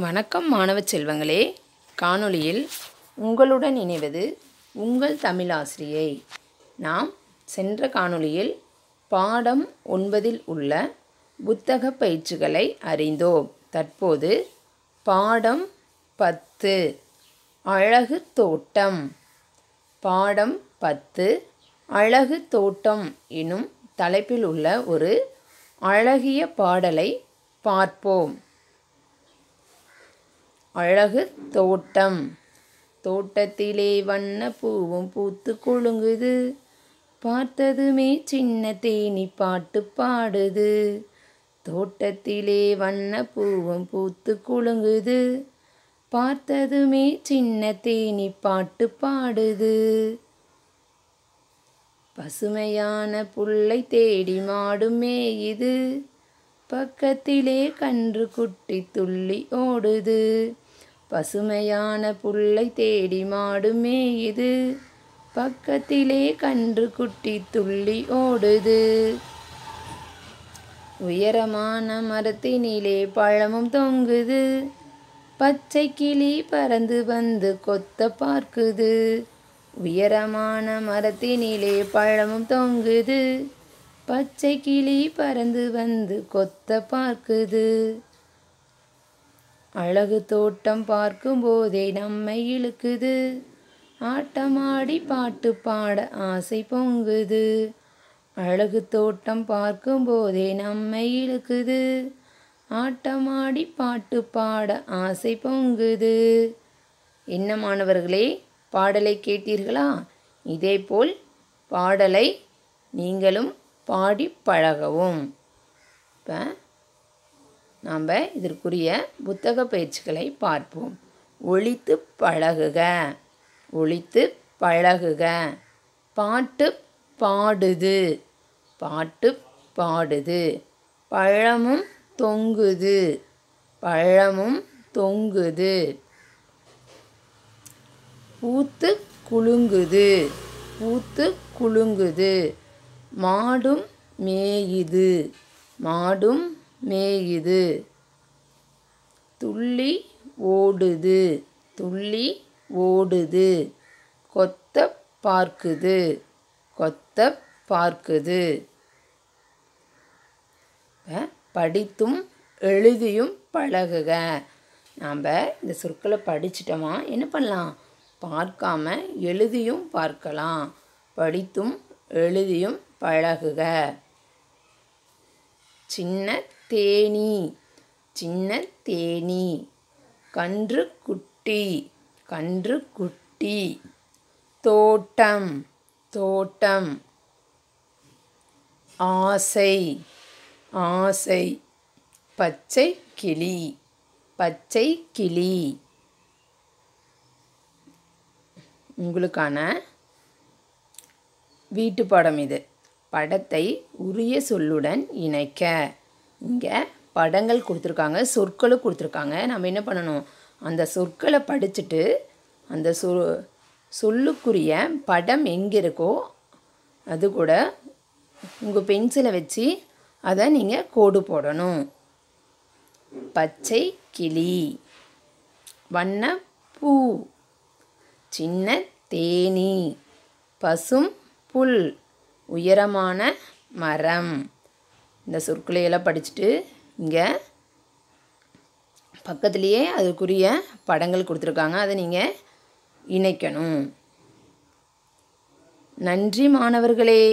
வணக்கம் மாணவ செல்வங்களே. காணொளியில் உங்களுடன் இணைவது உங்கள் தமிழாசிரியை. நாம் சென்ற காணொளியில் பாடம் 9 உள்ள புத்தக பயிற்சிகளை அறிந்தோம். தற்போது பாடம் 10 அழகு தோட்டம். பாடம் 10 அழகு தோட்டம் எனும் தலைப்பில் உள்ள ஒரு அழகிய பாடலை பார்ப்போம். அழகு தோட்டம். தோட்டத்திலே வண்ண பூவும் பூத்து குலுங்குது, பார்த்ததுமே சின்ன தேனி பாட்டு பாடுது. தோட்டத்திலே வண்ண பூவும் பூத்து குலுங்குது, பார்த்ததுமே சின்ன தேனி பாட்டு பாடுது. பசுமையான புல்லை தேடி மாடும் மேயுது, பக்கத்திலே கன்று குட்டி துள்ளி ஓடுது. பசுமையான புல்லை தேடி மாடு மேயுது, பக்கத்திலே கன்று குட்டி துள்ளி ஓடுது. உயரமான மரத்தினிலே பழமும் தொங்குது, பச்சை கிளி பறந்து வந்து கொத்த பார்க்குது. உயரமான மரத்தினிலே பழமும் தொங்குது, பச்சை கிளி பறந்து வந்து கொத்த பார்க்குது. அழகு தோட்டம் பார்க்கும்போதே நம்மை இழுக்குது, ஆட்டமாடி பாட்டு பாட ஆசை பொங்குது. அழகு தோட்டம் பார்க்கும்போதே நம்மை இழுக்குது, ஆட்டமாடி பாட்டு பாட ஆசை பொங்குது. என்ன மாணவர்களே, பாடலை கேட்டீர்களா? இதேபோல் பாடலை நீங்களும் பாடி பழகவும். இப்போ நாம் இதற்குரிய புத்தக பயிற்சிகளை பார்ப்போம். ஒலித்து பழகுக. ஒலித்து பழகுக. பாட்டு பாடுது. பாட்டு பாடுது. பழமும் தொங்குது. பழமும் தொங்குது. பூத்து குலுங்குது. பூத்து குலுங்குது. மாடும் மேயுது. மாடும் மேயுது. துள்ளி ஓடுது. துள்ளி ஓடுது. கொத்த பார்க்குது. கொத்த பார்க்குது. படித்தும் எழுதியும் பழகுக. நாம் இந்த சொற்களை படிச்சிட்டோமா, என்ன பண்ணலாம்? பார்க்காம எழுதியும் பார்க்கலாம். படித்தும் எழுதியும் பழகுக. சின்ன தேனி. சின்ன தேனி. கன்று குட்டி. கன்று குட்டி. தோட்டம். தோட்டம். ஆசை. ஆசை. பச்சை கிளி. பச்சை கிளி. உங்களுக்கான வீட்டு பாடம் இது. படத்தை உரிய சொல்லுடன் இணைக்க. இங்கே படங்கள் கொடுத்துருக்காங்க, சொற்களும் கொடுத்துருக்காங்க. நம்ம என்ன பண்ணணும்? அந்த சொற்களை படிச்சுட்டு அந்த சொல்லுக்குரிய படம் எங்கே இருக்கோ அது கூட உங்கள் பென்சிலை வச்சு அதை நீங்கள் கோடு போடணும். பச்சை கிளி. வண்ண பூ. சின்ன தேனி. பசும் புல். உயரமான மரம். இந்த சொற்களையெல்லாம் படிச்சுட்டு இங்கே பக்கத்துலேயே அதுக்குரிய படங்கள் கொடுத்துருக்காங்க, அதை நீங்கள் இணைக்கணும். நன்றி மாணவர்களே.